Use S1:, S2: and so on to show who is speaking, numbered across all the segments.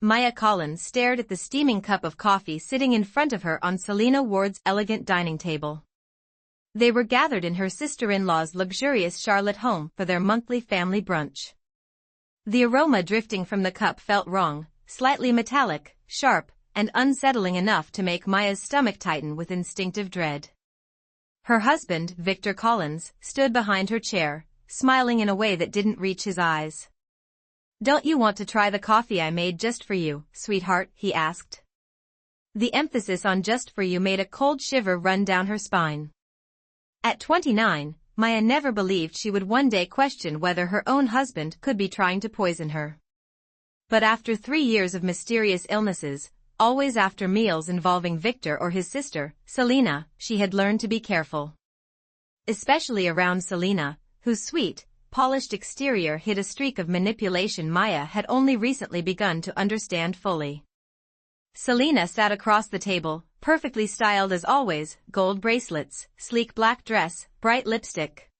S1: Maya Collins stared at the steaming cup of coffee sitting in front of her on Selena Ward's elegant dining table. They were gathered in her sister-in-law's luxurious Charlotte home for their monthly family brunch. The aroma drifting from the cup felt wrong, slightly metallic, sharp, and unsettling enough to make Maya's stomach tighten with instinctive dread. Her husband, Victor Collins, stood behind her chair, smiling in a way that didn't reach his eyes. "Don't you want to try the coffee I made just for you, sweetheart?" he asked. The emphasis on just for you made a cold shiver run down her spine. At 29, Maya never believed she would one day question whether her own husband could be trying to poison her. But after 3 years of mysterious illnesses, always after meals involving Victor or his sister, Selena, she had learned to be careful. Especially around Selena, whose sweet, polished exterior hid a streak of manipulation Maya had only recently begun to understand fully. Selena sat across the table, perfectly styled as always, gold bracelets, sleek black dress, bright lipstick.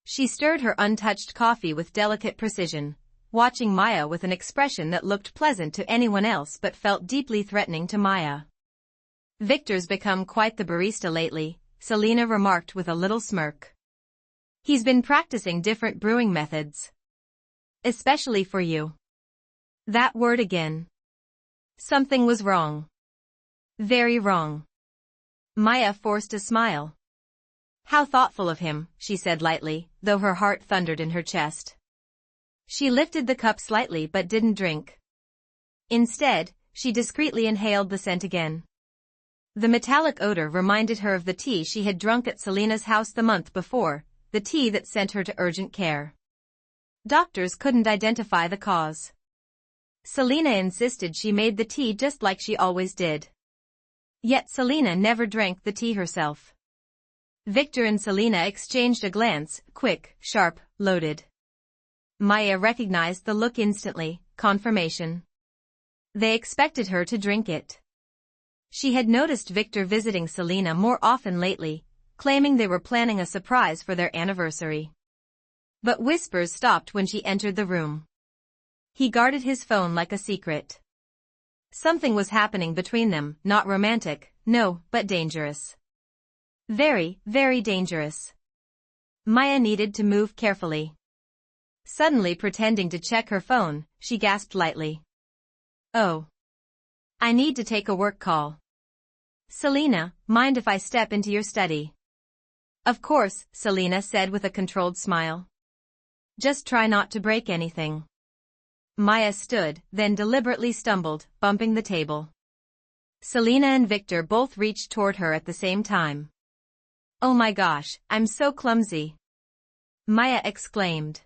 S1: She stirred her untouched coffee with delicate precision, watching Maya with an expression that looked pleasant to anyone else but felt deeply threatening to Maya. "Victor's become quite the barista lately," Selena remarked with a little smirk. "He's been practicing different brewing methods. Especially for you." That word again. Something was wrong. Very wrong. Maya forced a smile. "How thoughtful of him," she said lightly, though her heart thundered in her chest. She lifted the cup slightly but didn't drink. Instead, she discreetly inhaled the scent again. The metallic odor reminded her of the tea she had drunk at Selena's house the month before, the tea that sent her to urgent care. Doctors couldn't identify the cause. Selena insisted she made the tea just like she always did. Yet Selena never drank the tea herself. Victor and Selena exchanged a glance, quick, sharp, loaded. Maya recognized the look instantly, confirmation. They expected her to drink it. She had noticed Victor visiting Selena more often lately, claiming they were planning a surprise for their anniversary. But whispers stopped when she entered the room. He guarded his phone like a secret. Something was happening between them, not romantic, no, but dangerous. Very, very dangerous. Maya needed to move carefully. Suddenly pretending to check her phone, she gasped lightly. "Oh. I need to take a work call. Selena, mind if I step into your study?" "Of course," Selena said with a controlled smile. "Just try not to break anything." Maya stood, then deliberately stumbled, bumping the table. Selena and Victor both reached toward her at the same time. "Oh my gosh, I'm so clumsy!" Maya exclaimed.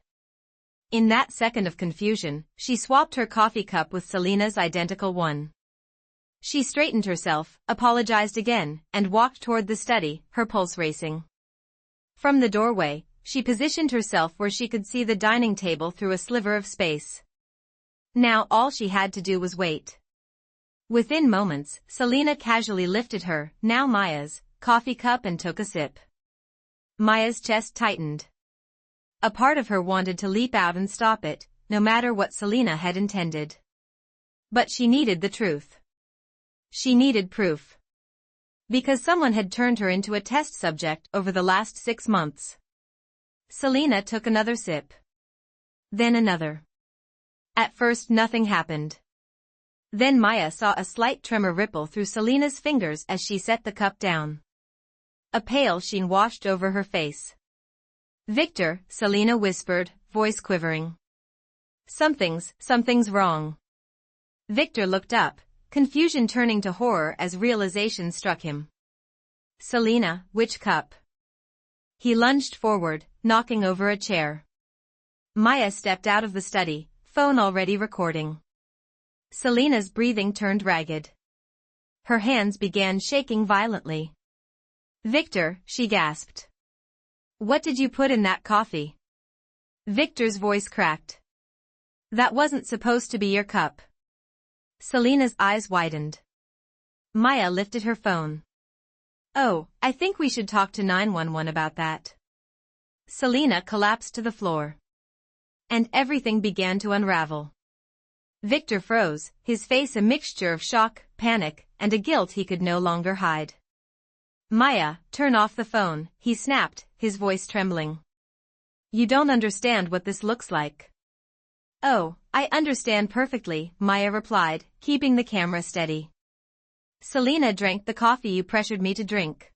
S1: In that second of confusion, she swapped her coffee cup with Selena's identical one. She straightened herself, apologized again, and walked toward the study, her pulse racing. From the doorway, she positioned herself where she could see the dining table through a sliver of space. Now all she had to do was wait. Within moments, Selena casually lifted her, now Maya's, coffee cup and took a sip. Maya's chest tightened. A part of her wanted to leap out and stop it, no matter what Selena had intended. But she needed the truth. She needed proof. Because someone had turned her into a test subject over the last 6 months. Selena took another sip. Then another. At first nothing happened. Then Maya saw a slight tremor ripple through Selena's fingers as she set the cup down. A pale sheen washed over her face. "Victor," Selena whispered, voice quivering. Something's wrong." Victor looked up, confusion turning to horror as realization struck him. "Selena, which cup?" He lunged forward, knocking over a chair. Maya stepped out of the study, phone already recording. Selena's breathing turned ragged. Her hands began shaking violently. "Victor," she gasped. "What did you put in that coffee?" Victor's voice cracked. "That wasn't supposed to be your cup." Selena's eyes widened. Maya lifted her phone. "Oh, I think we should talk to 911 about that." Selena collapsed to the floor. And everything began to unravel. Victor froze, his face a mixture of shock, panic, and a guilt he could no longer hide. Maya, turn off the phone, he snapped, his voice trembling. You don't understand what this looks like. Oh, I understand perfectly, Maya replied, keeping the camera steady. Selena drank the coffee you pressured me to drink.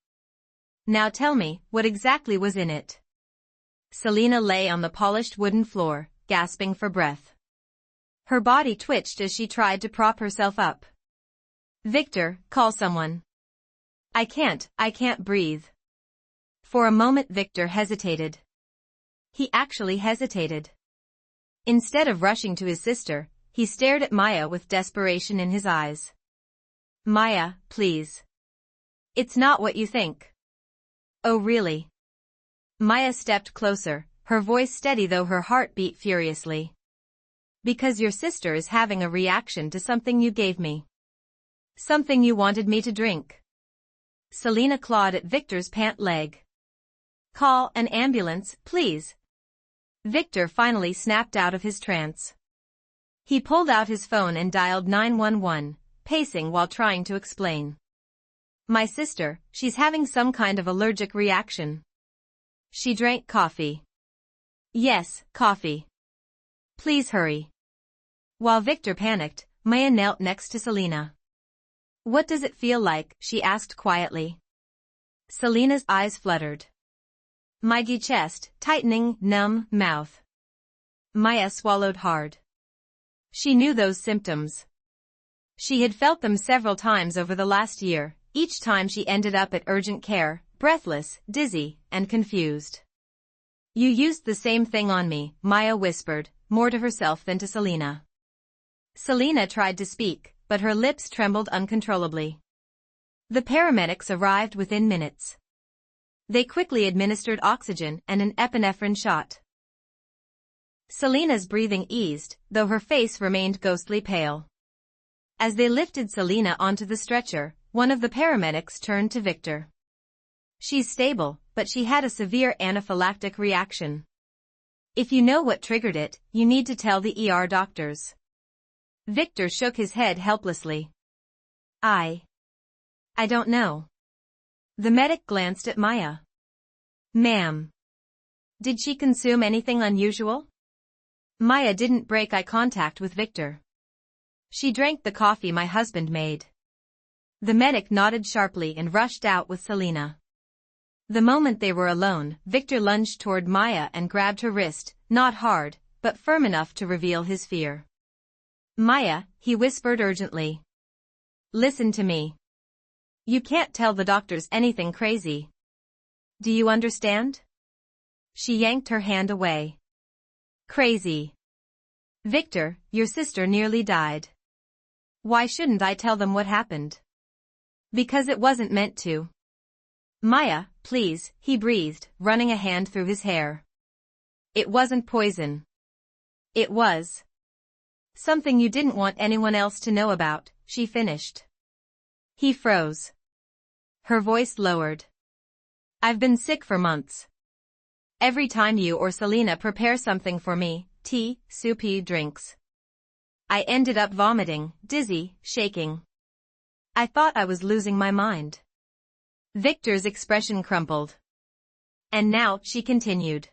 S1: Now tell me, what exactly was in it? Selena lay on the polished wooden floor, gasping for breath. Her body twitched as she tried to prop herself up. Victor, call someone. I can't breathe. For a moment Victor hesitated. He actually hesitated. Instead of rushing to his sister, he stared at Maya with desperation in his eyes. Maya, please. It's not what you think. Oh really? Maya stepped closer, her voice steady though her heart beat furiously. Because your sister is having a reaction to something you gave me. Something you wanted me to drink. Selena clawed at Victor's pant leg. Call an ambulance, please. Victor finally snapped out of his trance. He pulled out his phone and dialed 911, pacing while trying to explain. My sister, she's having some kind of allergic reaction. She drank coffee. Yes, coffee. Please hurry. While Victor panicked, Maya knelt next to Selena. What does it feel like? She asked quietly. Selena's eyes fluttered. Mighty chest, tightening, numb, mouth. Maya swallowed hard. She knew those symptoms. She had felt them several times over the last year, each time she ended up at urgent care, breathless, dizzy, and confused. You used the same thing on me, Maya whispered, more to herself than to Selena. Selena tried to speak, but her lips trembled uncontrollably. The paramedics arrived within minutes. They quickly administered oxygen and an epinephrine shot. Selena's breathing eased, though her face remained ghostly pale. As they lifted Selena onto the stretcher, one of the paramedics turned to Victor. She's stable, but she had a severe anaphylactic reaction. If you know what triggered it, you need to tell the ER doctors. Victor shook his head helplessly. I don't know. The medic glanced at Maya. Ma'am. Did she consume anything unusual? Maya didn't break eye contact with Victor. She drank the coffee my husband made. The medic nodded sharply and rushed out with Selena. The moment they were alone, Victor lunged toward Maya and grabbed her wrist, not hard, but firm enough to reveal his fear. Maya, he whispered urgently. Listen to me. You can't tell the doctors anything crazy. Do you understand? She yanked her hand away. Crazy. Victor, your sister nearly died. Why shouldn't I tell them what happened? Because it wasn't meant to. Maya, please, he breathed, running a hand through his hair. It wasn't poison. It was something you didn't want anyone else to know about, she finished. He froze. Her voice lowered. I've been sick for months. Every time you or Selena prepare something for me, tea, soupy drinks, I ended up vomiting, dizzy, shaking. I thought I was losing my mind. Victor's expression crumpled. And now, she continued.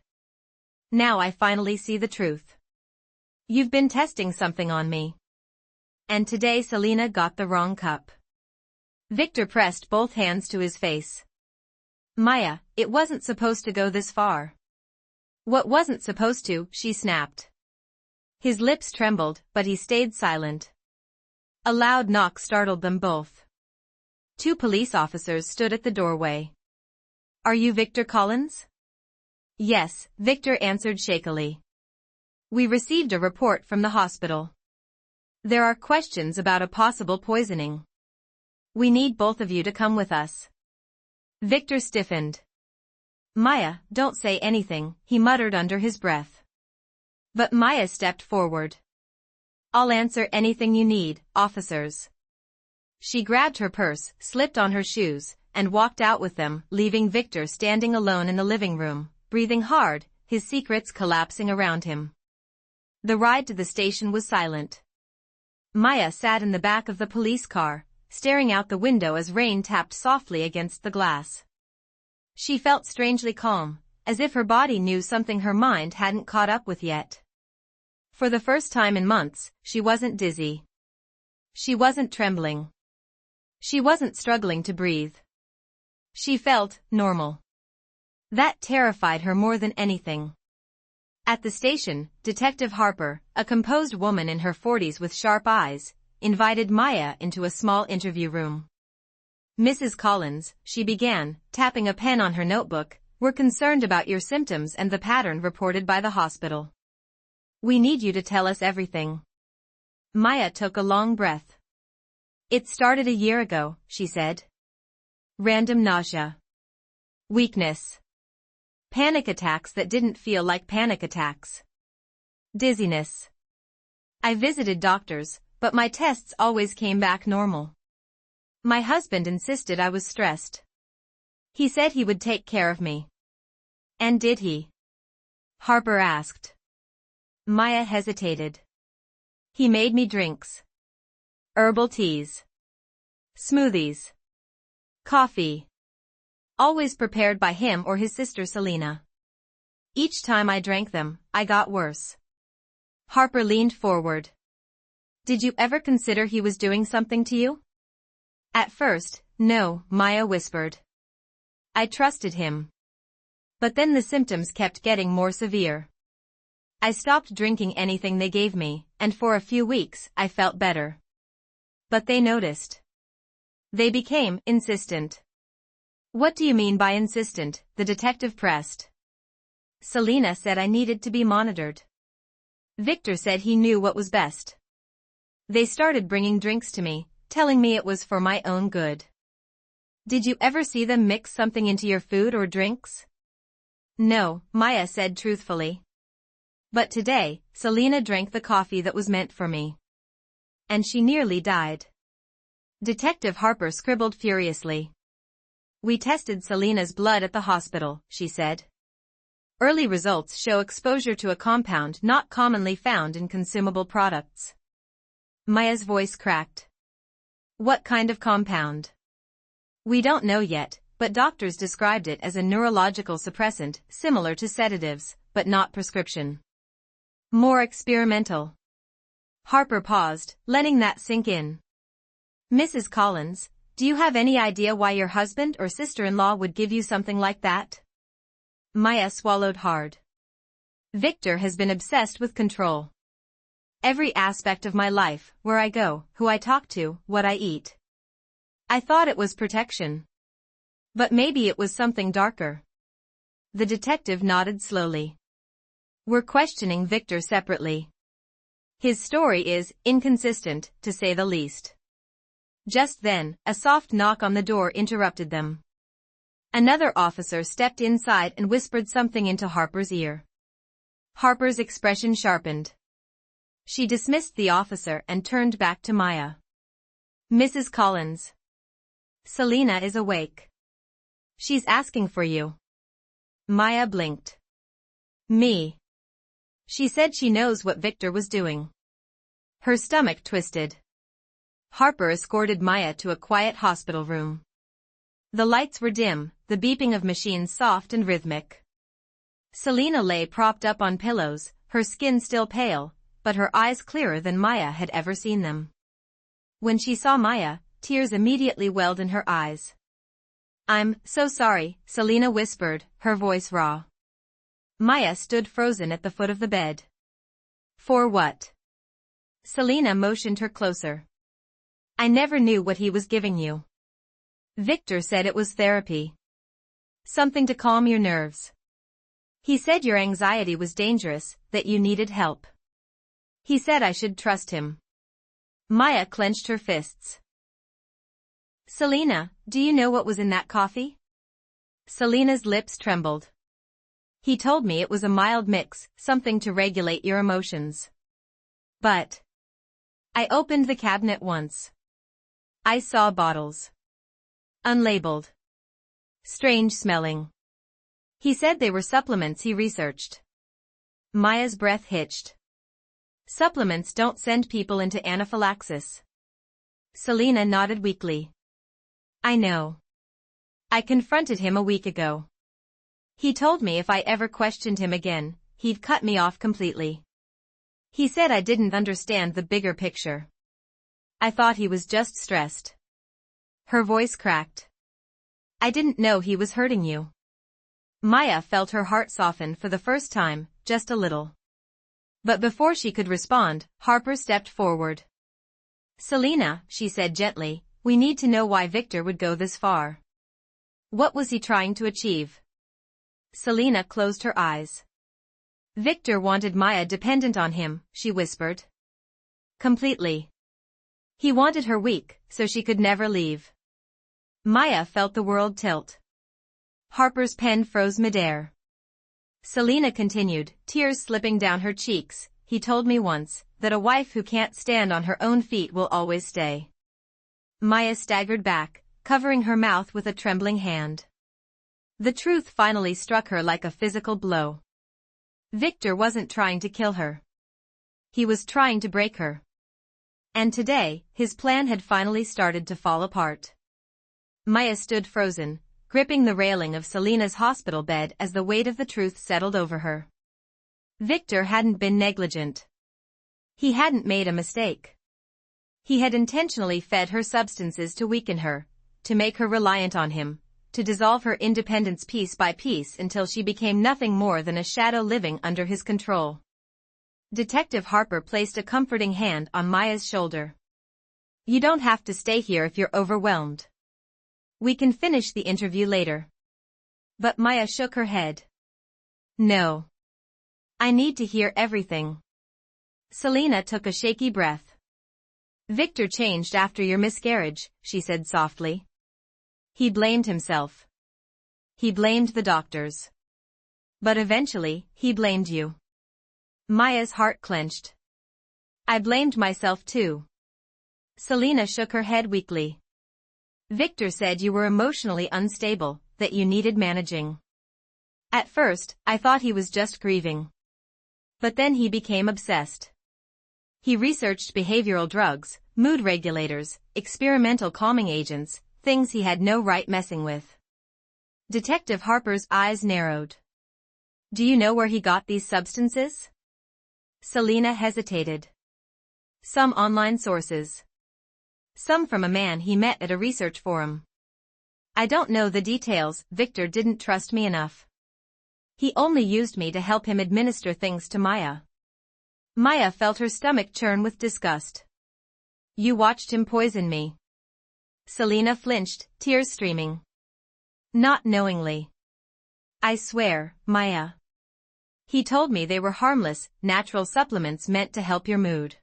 S1: Now I finally see the truth. You've been testing something on me. And today Selena got the wrong cup. Victor pressed both hands to his face. Maya, it wasn't supposed to go this far. What wasn't supposed to, she snapped. His lips trembled, but he stayed silent. A loud knock startled them both. 2 police officers stood at the doorway. Are you Victor Collins? Yes, Victor answered shakily. We received a report from the hospital. There are questions about a possible poisoning. We need both of you to come with us. Victor stiffened. Maya, don't say anything, he muttered under his breath. But Maya stepped forward. I'll answer anything you need, officers. She grabbed her purse, slipped on her shoes, and walked out with them, leaving Victor standing alone in the living room, breathing hard, his secrets collapsing around him. The ride to the station was silent. Maya sat in the back of the police car, staring out the window as rain tapped softly against the glass. She felt strangely calm, as if her body knew something her mind hadn't caught up with yet. For the first time in months, she wasn't dizzy. She wasn't trembling. She wasn't struggling to breathe. She felt normal. That terrified her more than anything. At the station, Detective Harper, a composed woman in her 40s with sharp eyes, invited Maya into a small interview room. "Mrs. Collins," she began, tapping a pen on her notebook, "we're concerned about your symptoms and the pattern reported by the hospital. We need you to tell us everything." Maya took a long breath. "It started a year ago," she said. "Random nausea. Weakness. Panic attacks that didn't feel like panic attacks. Dizziness. I visited doctors, but my tests always came back normal. My husband insisted I was stressed. He said he would take care of me." "And did he?" Harper asked. Maya hesitated. "He made me drinks. Herbal teas. Smoothies. Coffee. Always prepared by him or his sister Selena. Each time I drank them, I got worse." Harper leaned forward. "Did you ever consider he was doing something to you?" "At first, no," Maya whispered. "I trusted him. But then the symptoms kept getting more severe. I stopped drinking anything they gave me, and for a few weeks I felt better. But they noticed. They became insistent." "What do you mean by insistent?" the detective pressed. "Selena said I needed to be monitored. Victor said he knew what was best. They started bringing drinks to me, telling me it was for my own good." "Did you ever see them mix something into your food or drinks?" "No," Maya said truthfully. "But today, Selena drank the coffee that was meant for me. And she nearly died." Detective Harper scribbled furiously. "We tested Selena's blood at the hospital," she said. "Early results show exposure to a compound not commonly found in consumable products." Maya's voice cracked. "What kind of compound?" "We don't know yet, but doctors described it as a neurological suppressant similar to sedatives, but not prescription. More experimental." Harper paused, letting that sink in. "Mrs. Collins, do you have any idea why your husband or sister-in-law would give you something like that?" Maya swallowed hard. "Victor has been obsessed with control. Every aspect of my life, where I go, who I talk to, what I eat. I thought it was protection. But maybe it was something darker." The detective nodded slowly. "We're questioning Victor separately. His story is inconsistent, to say the least." Just then, a soft knock on the door interrupted them. Another officer stepped inside and whispered something into Harper's ear. Harper's expression sharpened. She dismissed the officer and turned back to Maya. "Mrs. Collins. Selena is awake. She's asking for you." Maya blinked. "Me?" She said she knows what Victor was doing. Her stomach twisted. Harper escorted Maya to a quiet hospital room. The lights were dim, the beeping of machines soft and rhythmic. Selena lay propped up on pillows, her skin still pale, but her eyes clearer than Maya had ever seen them. When she saw Maya, tears immediately welled in her eyes. "I'm so sorry," Selena whispered, her voice raw. Maya stood frozen at the foot of the bed. "For what?" Selena motioned her closer. "I never knew what he was giving you. Victor said it was therapy. Something to calm your nerves. He said your anxiety was dangerous, that you needed help. He said I should trust him." Maya clenched her fists. "Selena, do you know what was in that coffee?" Selena's lips trembled. "He told me it was a mild mix, something to regulate your emotions. But I opened the cabinet once. I saw bottles. Unlabeled. Strange smelling. He said they were supplements he researched." Maya's breath hitched. Supplements don't send people into anaphylaxis. Selena nodded weakly. I know. I confronted him a week ago. He told me if I ever questioned him again, he'd cut me off completely. He said I didn't understand the bigger picture. I thought he was just stressed. Her voice cracked. I didn't know he was hurting you. Maya felt her heart soften for the first time, just a little. But before she could respond, Harper stepped forward. Selena, she said gently, we need to know why Victor would go this far. What was he trying to achieve? Selena closed her eyes. Victor wanted Maya dependent on him, she whispered. Completely. He wanted her weak, so she could never leave. Maya felt the world tilt. Harper's pen froze midair. Selena continued, tears slipping down her cheeks. He told me once, that a wife who can't stand on her own feet will always stay. Maya staggered back, covering her mouth with a trembling hand. The truth finally struck her like a physical blow. Victor wasn't trying to kill her. He was trying to break her. And today, his plan had finally started to fall apart. Maya stood frozen, gripping the railing of Selena's hospital bed as the weight of the truth settled over her. Victor hadn't been negligent. He hadn't made a mistake. He had intentionally fed her substances to weaken her, to make her reliant on him, to dissolve her independence piece by piece until she became nothing more than a shadow living under his control. Detective Harper placed a comforting hand on Maya's shoulder. You don't have to stay here if you're overwhelmed. We can finish the interview later. But Maya shook her head. No. I need to hear everything. Selena took a shaky breath. Victor changed after your miscarriage, she said softly. He blamed himself. He blamed the doctors. But eventually, he blamed you. Maya's heart clenched. I blamed myself too. Selena shook her head weakly. Victor said you were emotionally unstable, that you needed managing. At first, I thought he was just grieving. But then he became obsessed. He researched behavioral drugs, mood regulators, experimental calming agents, things he had no right messing with. Detective Harper's eyes narrowed. Do you know where he got these substances? Selena hesitated. Some online sources. Some from a man he met at a research forum. I don't know the details. Victor didn't trust me enough. He only used me to help him administer things to Maya. Maya felt her stomach churn with disgust. You watched him poison me. Selena flinched, tears streaming. Not knowingly. I swear, Maya. He told me they were harmless, natural supplements meant to help your mood.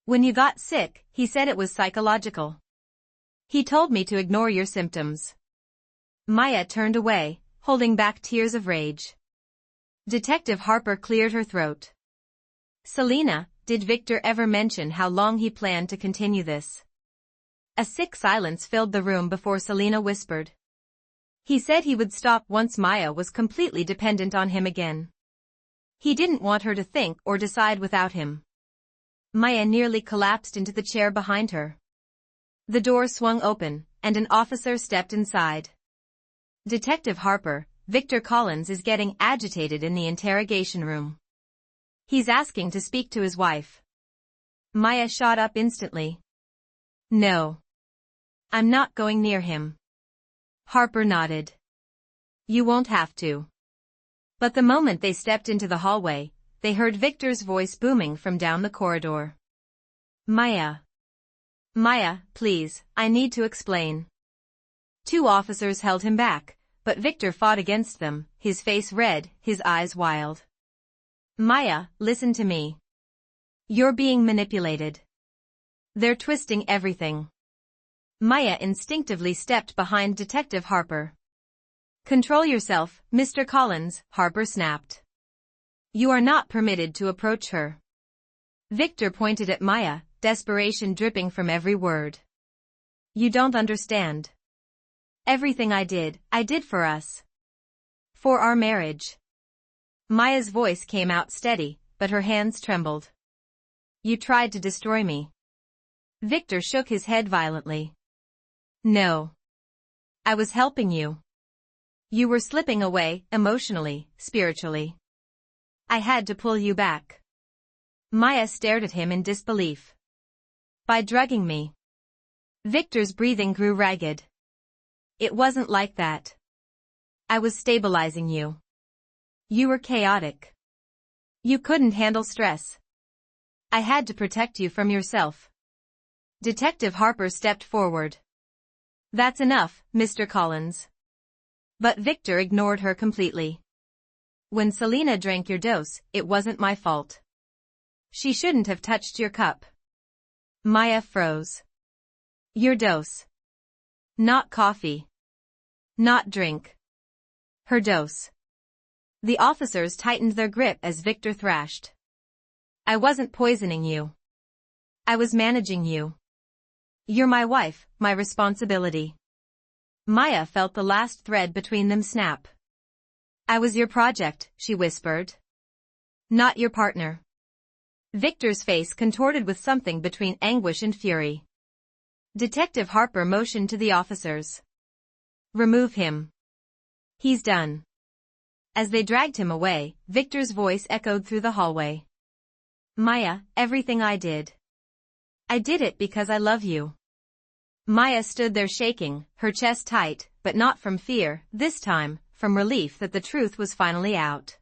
S1: When you got sick, he said it was psychological. He told me to ignore your symptoms. Maya turned away, holding back tears of rage. Detective Harper cleared her throat. Selena, did Victor ever mention how long he planned to continue this? A sick silence filled the room before Selena whispered. He said he would stop once Maya was completely dependent on him again. He didn't want her to think or decide without him. Maya nearly collapsed into the chair behind her. The door swung open, and an officer stepped inside. Detective Harper, Victor Collins is getting agitated in the interrogation room. He's asking to speak to his wife. Maya shot up instantly. No. I'm not going near him. Harper nodded. You won't have to. But the moment they stepped into the hallway, they heard Victor's voice booming from down the corridor. Maya. Maya, please, I need to explain. Two officers held him back, but Victor fought against them, his face red, his eyes wild. Maya, listen to me. You're being manipulated. They're twisting everything. Maya instinctively stepped behind Detective Harper. Control yourself, Mr. Collins, Harper snapped. You are not permitted to approach her. Victor pointed at Maya, desperation dripping from every word. You don't understand. Everything I did for us. For our marriage. Maya's voice came out steady, but her hands trembled. You tried to destroy me. Victor shook his head violently. No. I was helping you. You were slipping away, emotionally, spiritually. I had to pull you back. Maya stared at him in disbelief. By drugging me. Victor's breathing grew ragged. It wasn't like that. I was stabilizing you. You were chaotic. You couldn't handle stress. I had to protect you from yourself. Detective Harper stepped forward. That's enough, Mr. Collins. But Victor ignored her completely. When Selena drank your dose, it wasn't my fault. She shouldn't have touched your cup. Maya froze. Your dose. Not coffee. Not drink. Her dose. The officers tightened their grip as Victor thrashed. I wasn't poisoning you. I was managing you. You're my wife, my responsibility. Maya felt the last thread between them snap. I was your project, she whispered. Not your partner. Victor's face contorted with something between anguish and fury. Detective Harper motioned to the officers. Remove him. He's done. As they dragged him away, Victor's voice echoed through the hallway. Maya, everything I did. I did it because I love you. Maya stood there shaking, her chest tight, but not from fear, this time, from relief that the truth was finally out.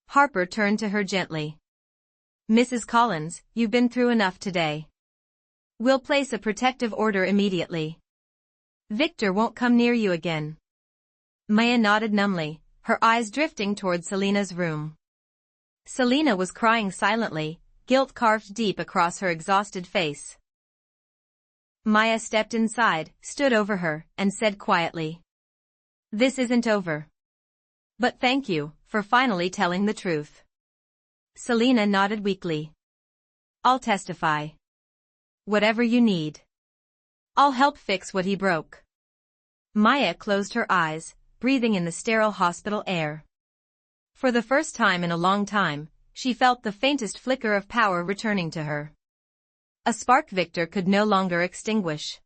S1: Harper turned to her gently. Mrs. Collins, you've been through enough today. We'll place a protective order immediately. Victor won't come near you again. Maya nodded numbly, her eyes drifting toward Selena's room. Selena was crying silently, guilt carved deep across her exhausted face. Maya stepped inside, stood over her, and said quietly. This isn't over. But thank you, for finally telling the truth. Selena nodded weakly. I'll testify. Whatever you need. I'll help fix what he broke. Maya closed her eyes, breathing in the sterile hospital air. For the first time in a long time, she felt the faintest flicker of power returning to her. A spark Victor could no longer extinguish.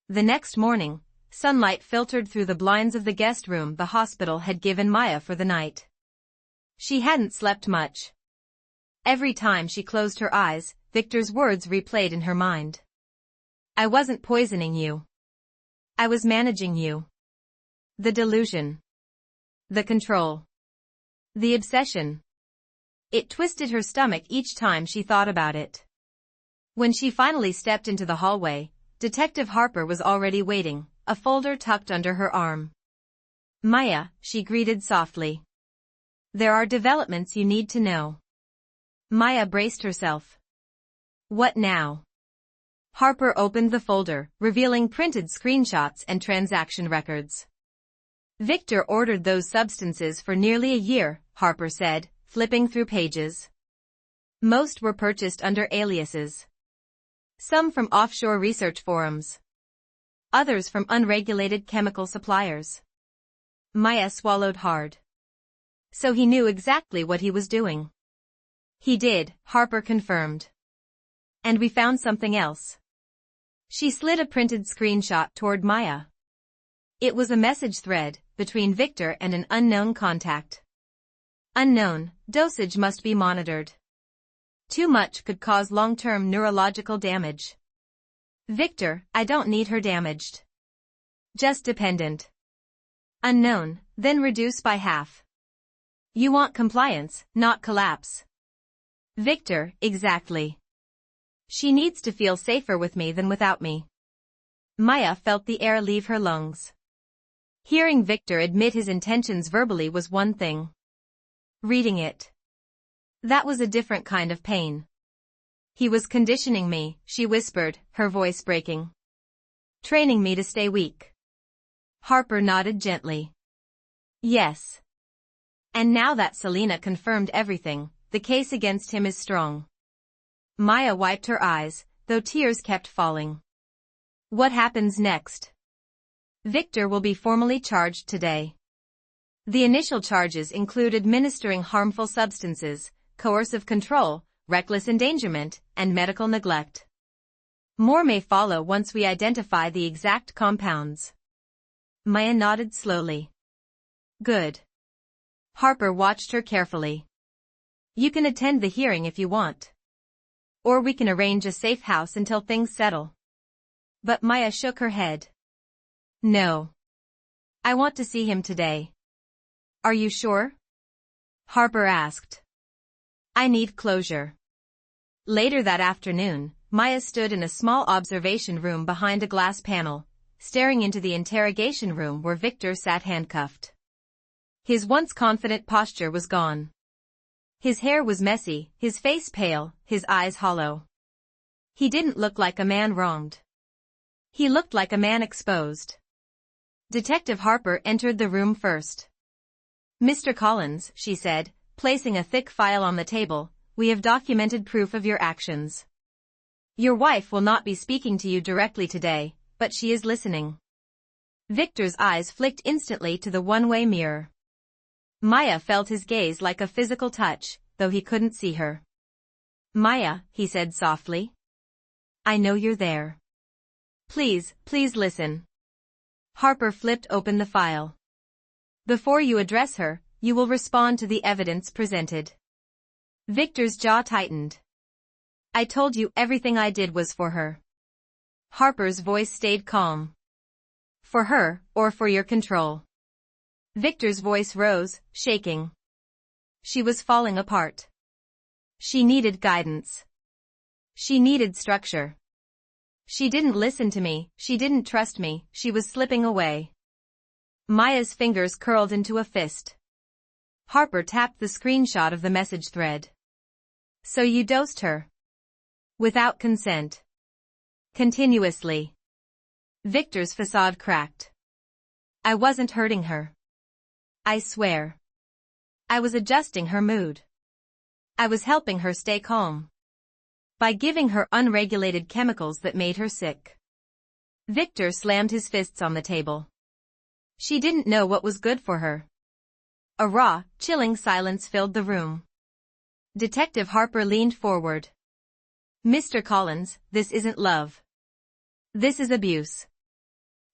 S1: The next morning, sunlight filtered through the blinds of the guest room the hospital had given Maya for the night. She hadn't slept much. Every time she closed her eyes, Victor's words replayed in her mind. I wasn't poisoning you. I was managing you. The delusion. The control. The obsession. It twisted her stomach each time she thought about it. When she finally stepped into the hallway, Detective Harper was already waiting, a folder tucked under her arm. Maya, she greeted softly. There are developments you need to know. Maya braced herself. What now? Harper opened the folder, revealing printed screenshots and transaction records. Victor ordered those substances for nearly a year, Harper said, flipping through pages. Most were purchased under aliases. Some from offshore research forums. Others from unregulated chemical suppliers. Maya swallowed hard. So he knew exactly what he was doing. He did, Harper confirmed. And we found something else. She slid a printed screenshot toward Maya. It was a message thread between Victor and an unknown contact. Unknown, dosage must be monitored. Too much could cause long-term neurological damage. Victor, I don't need her damaged. Just dependent. Unknown, then reduce by half. You want compliance, not collapse. Victor, exactly. She needs to feel safer with me than without me. Maya felt the air leave her lungs. Hearing Victor admit his intentions verbally was one thing. Reading it. That was a different kind of pain. He was conditioning me, she whispered, her voice breaking. Training me to stay weak. Harper nodded gently. Yes. And now that Selena confirmed everything, the case against him is strong. Maya wiped her eyes, though tears kept falling. What happens next? Victor will be formally charged today. The initial charges include administering harmful substances, coercive control, reckless endangerment, and medical neglect. More may follow once we identify the exact compounds. Maya nodded slowly. Good. Harper watched her carefully. You can attend the hearing if you want. Or we can arrange a safe house until things settle. But Maya shook her head. No. I want to see him today. Are you sure? Harper asked. I need closure. Later that afternoon, Maya stood in a small observation room behind a glass panel, staring into the interrogation room where Victor sat handcuffed. His once confident posture was gone. His hair was messy, his face pale, his eyes hollow. He didn't look like a man wronged. He looked like a man exposed. Detective Harper entered the room first. Mr. Collins, she said, placing a thick file on the table, we have documented proof of your actions. Your wife will not be speaking to you directly today, but she is listening. Victor's eyes flicked instantly to the one-way mirror. Maya felt his gaze like a physical touch, though he couldn't see her. Maya, he said softly. I know you're there. Please listen. Harper flipped open the file. Before you address her, you will respond to the evidence presented. Victor's jaw tightened. I told you everything I did was for her. Harper's voice stayed calm. For her, or for your control? Victor's voice rose, shaking. She was falling apart. She needed guidance. She needed structure. She didn't listen to me, she didn't trust me, she was slipping away. Maya's fingers curled into a fist. Harper tapped the screenshot of the message thread. So you dosed her? Without consent. Continuously. Victor's facade cracked. I wasn't hurting her. I swear. I was adjusting her mood. I was helping her stay calm. By giving her unregulated chemicals that made her sick. Victor slammed his fists on the table. She didn't know what was good for her. A raw, chilling silence filled the room. Detective Harper leaned forward. Mr. Collins, this isn't love. This is abuse.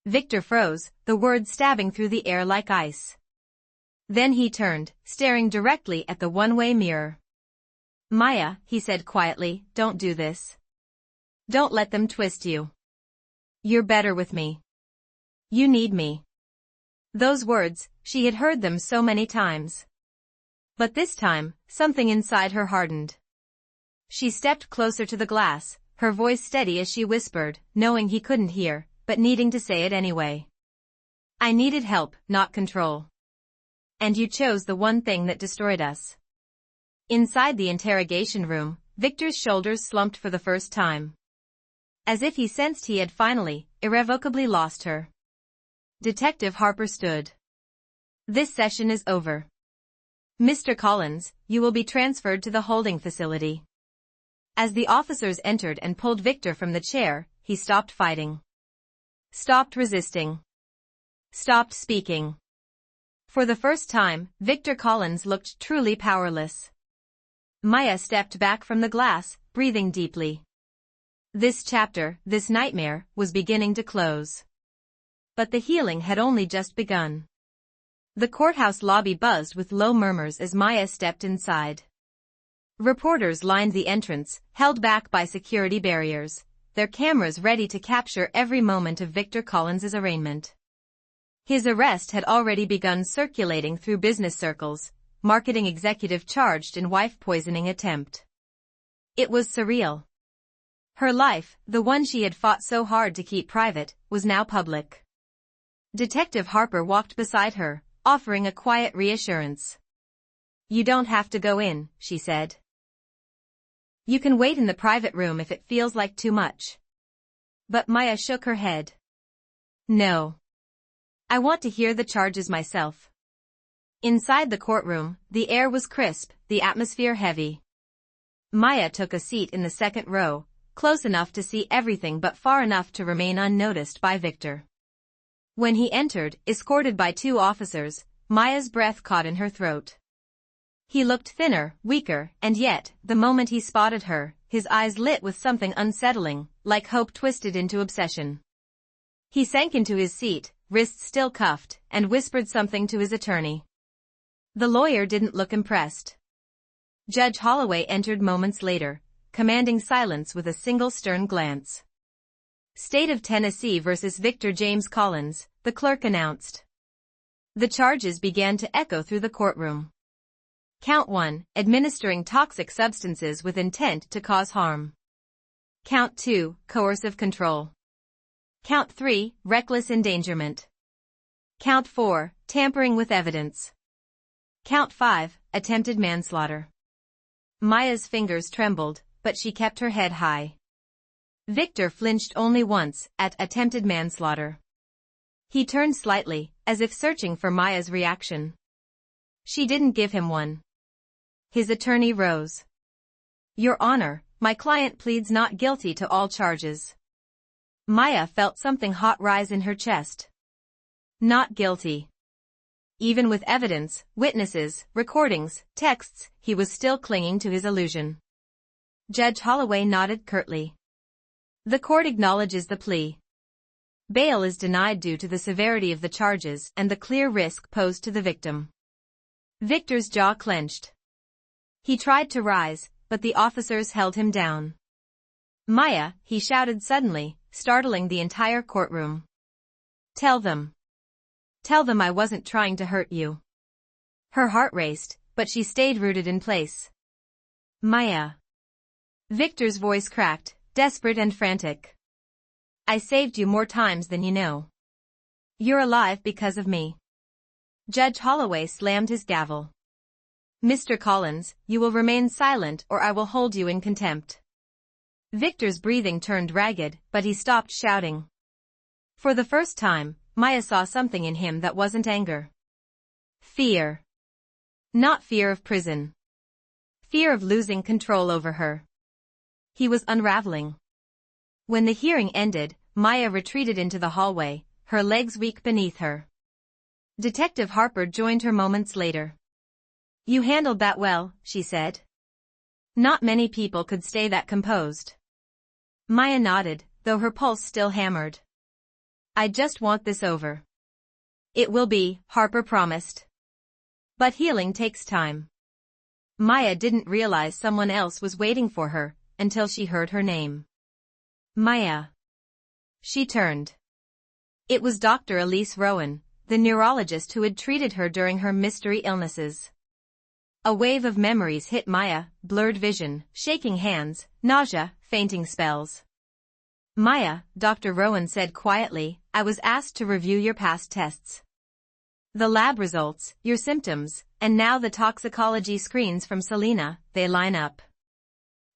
S1: Victor froze, the words stabbing through the air like ice. Then he turned, staring directly at the one-way mirror. Maya, he said quietly, don't do this. Don't let them twist you. You're better with me. You need me. Those words, she had heard them so many times. But this time, something inside her hardened. She stepped closer to the glass, her voice steady as she whispered, knowing he couldn't hear, but needing to say it anyway. I needed help, not control. And you chose the one thing that destroyed us. Inside the interrogation room, Victor's shoulders slumped for the first time. As if he sensed he had finally, irrevocably lost her. Detective Harper stood. This session is over. Mr. Collins, you will be transferred to the holding facility. As the officers entered and pulled Victor from the chair, he stopped fighting. Stopped resisting. Stopped speaking. For the first time, Victor Collins looked truly powerless. Maya stepped back from the glass, breathing deeply. This chapter, this nightmare, was beginning to close. But the healing had only just begun. The courthouse lobby buzzed with low murmurs as Maya stepped inside. Reporters lined the entrance, held back by security barriers, their cameras ready to capture every moment of Victor Collins's arraignment. His arrest had already begun circulating through business circles, marketing executive charged in wife poisoning attempt. It was surreal. Her life, the one she had fought so hard to keep private, was now public. Detective Harper walked beside her, offering a quiet reassurance. You don't have to go in, she said. You can wait in the private room if it feels like too much. But Maya shook her head. No. I want to hear the charges myself. Inside the courtroom, the air was crisp, the atmosphere heavy. Maya took a seat in the second row, close enough to see everything but far enough to remain unnoticed by Victor. When he entered, escorted by two officers, Maya's breath caught in her throat. He looked thinner, weaker, and yet, the moment he spotted her, his eyes lit with something unsettling, like hope twisted into obsession. He sank into his seat, wrists still cuffed, and whispered something to his attorney. The lawyer didn't look impressed. Judge Holloway entered moments later, commanding silence with a single stern glance. State of Tennessee versus Victor James Collins, the clerk announced. The charges began to echo through the courtroom. Count 1, administering toxic substances with intent to cause harm. Count 2, coercive control. Count 3, reckless endangerment. Count 4, tampering with evidence. Count 5, attempted manslaughter. Maya's fingers trembled, but she kept her head high. Victor flinched only once, at attempted manslaughter. He turned slightly, as if searching for Maya's reaction. She didn't give him one. His attorney rose. Your Honor, my client pleads not guilty to all charges. Maya felt something hot rise in her chest. Not guilty. Even with evidence, witnesses, recordings, texts, he was still clinging to his illusion. Judge Holloway nodded curtly. The court acknowledges the plea. Bail is denied due to the severity of the charges and the clear risk posed to the victim. Victor's jaw clenched. He tried to rise, but the officers held him down. Maya, he shouted suddenly, startling the entire courtroom. Tell them. Tell them I wasn't trying to hurt you. Her heart raced, but she stayed rooted in place. Maya. Victor's voice cracked, desperate and frantic. I saved you more times than you know. You're alive because of me. Judge Holloway slammed his gavel. Mr. Collins, you will remain silent or I will hold you in contempt. Victor's breathing turned ragged, but he stopped shouting. For the first time, Maya saw something in him that wasn't anger. Fear. Not fear of prison. Fear of losing control over her. He was unraveling. When the hearing ended, Maya retreated into the hallway, her legs weak beneath her. Detective Harper joined her moments later. You handled that well, she said. Not many people could stay that composed. Maya nodded, though her pulse still hammered. I just want this over. It will be, Harper promised. But healing takes time. Maya didn't realize someone else was waiting for her, until she heard her name. Maya. She turned. It was Dr. Elise Rowan, the neurologist who had treated her during her mystery illnesses. A wave of memories hit Maya, blurred vision, shaking hands, nausea, fainting spells. Maya, Dr. Rowan said quietly, I was asked to review your past tests. The lab results, your symptoms, and now the toxicology screens from Selena, they line up.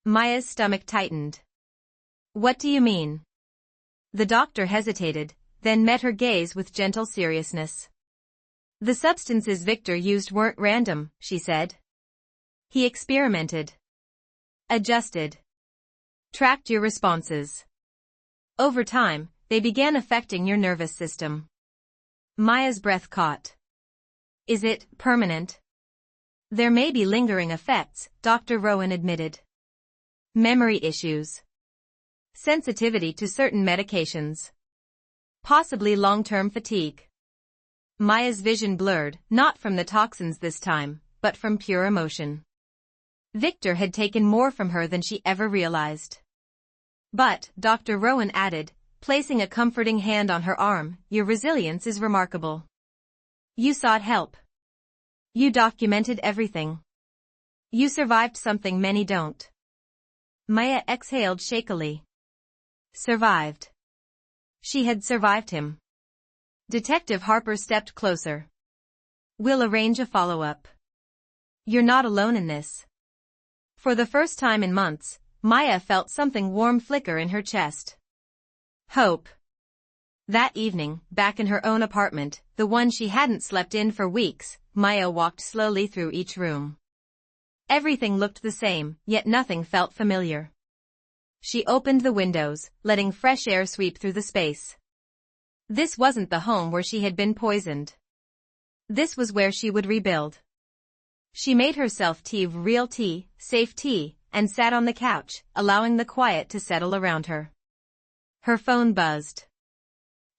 S1: Maya's stomach tightened. What do you mean? The doctor hesitated, then met her gaze with gentle seriousness. The substances Victor used weren't random, she said. He experimented. Adjusted. Tracked your responses. Over time, they began affecting your nervous system. Maya's breath caught. Is it permanent? There may be lingering effects, Dr. Rowan admitted. Memory issues. Sensitivity to certain medications. Possibly long-term fatigue. Maya's vision blurred, not from the toxins this time, but from pure emotion. Victor had taken more from her than she ever realized. But, Dr. Rowan added, placing a comforting hand on her arm, your resilience is remarkable. You sought help. You documented everything. You survived something many don't. Maya exhaled shakily. Survived. She had survived him. Detective Harper stepped closer. We'll arrange a follow-up. You're not alone in this. For the first time in months, Maya felt something warm flicker in her chest. Hope. That evening, back in her own apartment, the one she hadn't slept in for weeks, Maya walked slowly through each room. Everything looked the same, yet nothing felt familiar. She opened the windows, letting fresh air sweep through the space. This wasn't the home where she had been poisoned. This was where she would rebuild. She made herself real tea, safe tea, and sat on the couch, allowing the quiet to settle around her. Her phone buzzed.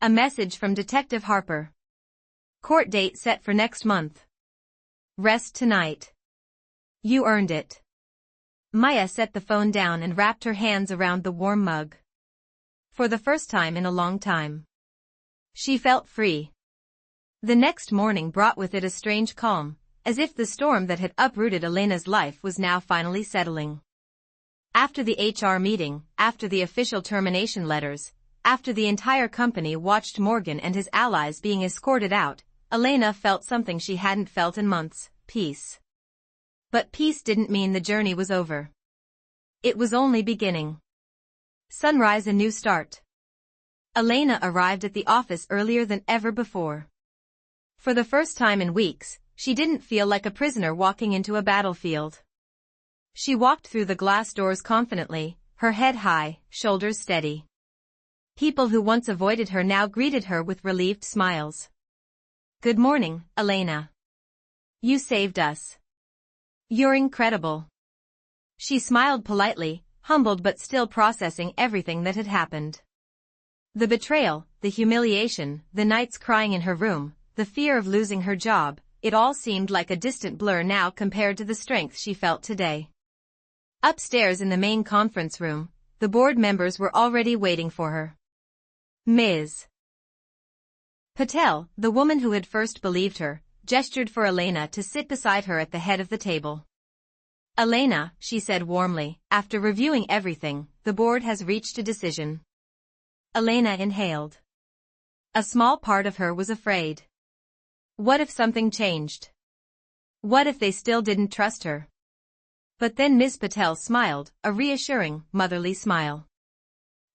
S1: A message from Detective Harper. Court date set for next month. Rest tonight. You earned it. Maya set the phone down and wrapped her hands around the warm mug. For the first time in a long time, she felt free. The next morning brought with it a strange calm, as if the storm that had uprooted Elena's life was now finally settling. After the HR meeting, after the official termination letters, after the entire company watched Morgan and his allies being escorted out, Elena felt something she hadn't felt in months: peace. But peace didn't mean the journey was over. It was only beginning. Sunrise, a new start. Elena arrived at the office earlier than ever before. For the first time in weeks, she didn't feel like a prisoner walking into a battlefield. She walked through the glass doors confidently, her head high, shoulders steady. People who once avoided her now greeted her with relieved smiles. Good morning, Elena. You saved us. You're incredible. She smiled politely, humbled but still processing everything that had happened. The betrayal, the humiliation, the nights crying in her room, the fear of losing her job, it all seemed like a distant blur now compared to the strength she felt today. Upstairs in the main conference room, the board members were already waiting for her. Ms. Patel, the woman who had first believed her, gestured for Elena to sit beside her at the head of the table. Elena, she said warmly, after reviewing everything, the board has reached a decision. Elena inhaled. A small part of her was afraid. What if something changed? What if they still didn't trust her? But then Ms. Patel smiled, a reassuring, motherly smile.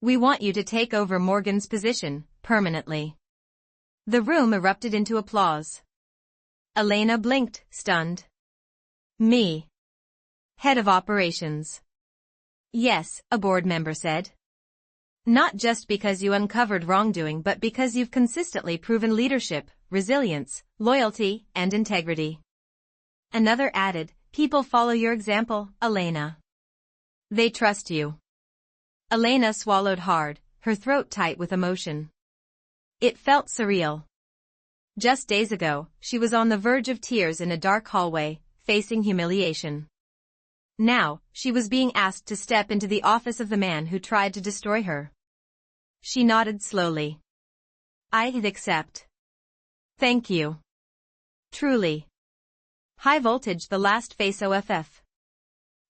S1: We want you to take over Morgan's position, permanently. The room erupted into applause. Elena blinked, stunned. Me. Head of operations. Yes, a board member said. Not just because you uncovered wrongdoing but because you've consistently proven leadership, resilience, loyalty, and integrity. Another added, people follow your example, Elena. They trust you. Elena swallowed hard, her throat tight with emotion. It felt surreal. Just days ago, she was on the verge of tears in a dark hallway, facing humiliation. Now, she was being asked to step into the office of the man who tried to destroy her. She nodded slowly. I'd accept. Thank you. Truly. High voltage, the last face OFF.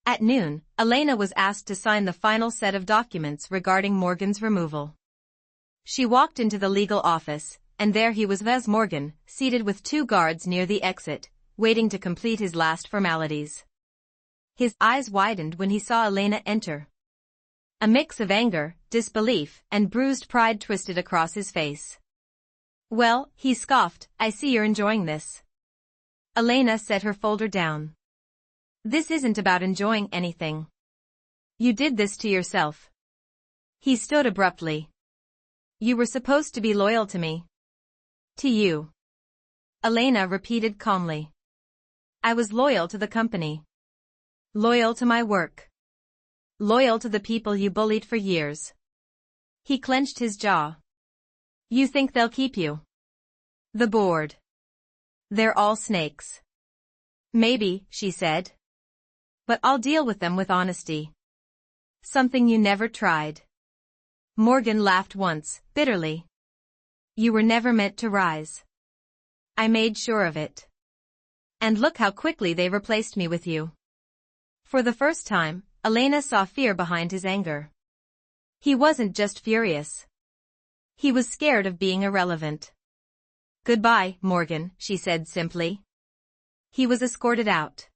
S1: At noon, Elena was asked to sign the final set of documents regarding Morgan's removal. She walked into the legal office, and there he was, Ves Morgan, seated with 2 guards near the exit, waiting to complete his last formalities. His eyes widened when he saw Elena enter. A mix of anger, disbelief, and bruised pride twisted across his face. Well, he scoffed, I see you're enjoying this. Elena set her folder down. This isn't about enjoying anything. You did this to yourself. He stood abruptly. You were supposed to be loyal to me. To you. Elena repeated calmly. I was loyal to the company. Loyal to my work. Loyal to the people you bullied for years. He clenched his jaw. You think they'll keep you? The board. They're all snakes. Maybe, she said. But I'll deal with them with honesty. Something you never tried. Morgan laughed once, bitterly. You were never meant to rise. I made sure of it. And look how quickly they replaced me with you. For the first time, Elena saw fear behind his anger. He wasn't just furious. He was scared of being irrelevant. Goodbye, Morgan, she said simply. He was escorted out.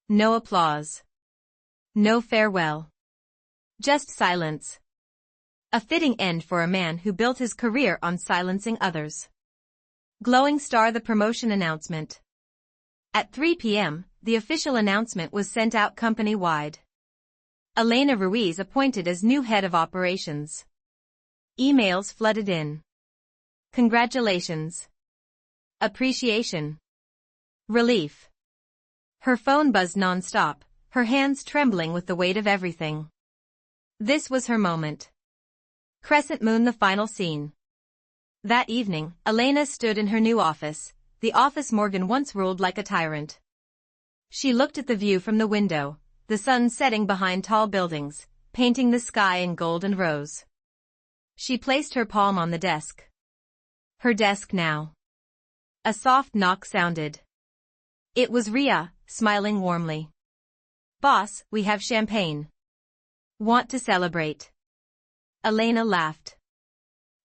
S1: No applause. No farewell. Just silence. A fitting end for a man who built his career on silencing others. Glowing star, the promotion announcement. At 3 p.m., the official announcement was sent out company-wide. Elena Ruiz appointed as new head of operations. Emails flooded in. Congratulations. Appreciation. Relief. Her phone buzzed non-stop, her hands trembling with the weight of everything. This was her moment. Crescent Moon, the final scene. That evening, Elena stood in her new office, the office Morgan once ruled like a tyrant. She looked at the view from the window, the sun setting behind tall buildings, painting the sky in gold and rose. She placed her palm on the desk. Her desk now. A soft knock sounded. It was Ria, smiling warmly. "Boss, we have champagne. Want to celebrate?" Elena laughed.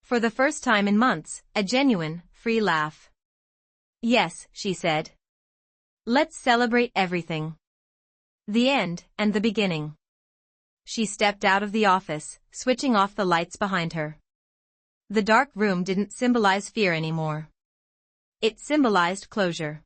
S1: For the first time in months, a genuine, free laugh. "Yes," she said. "Let's celebrate everything. The end, and the beginning." She stepped out of the office, switching off the lights behind her. The dark room didn't symbolize fear anymore. It symbolized closure.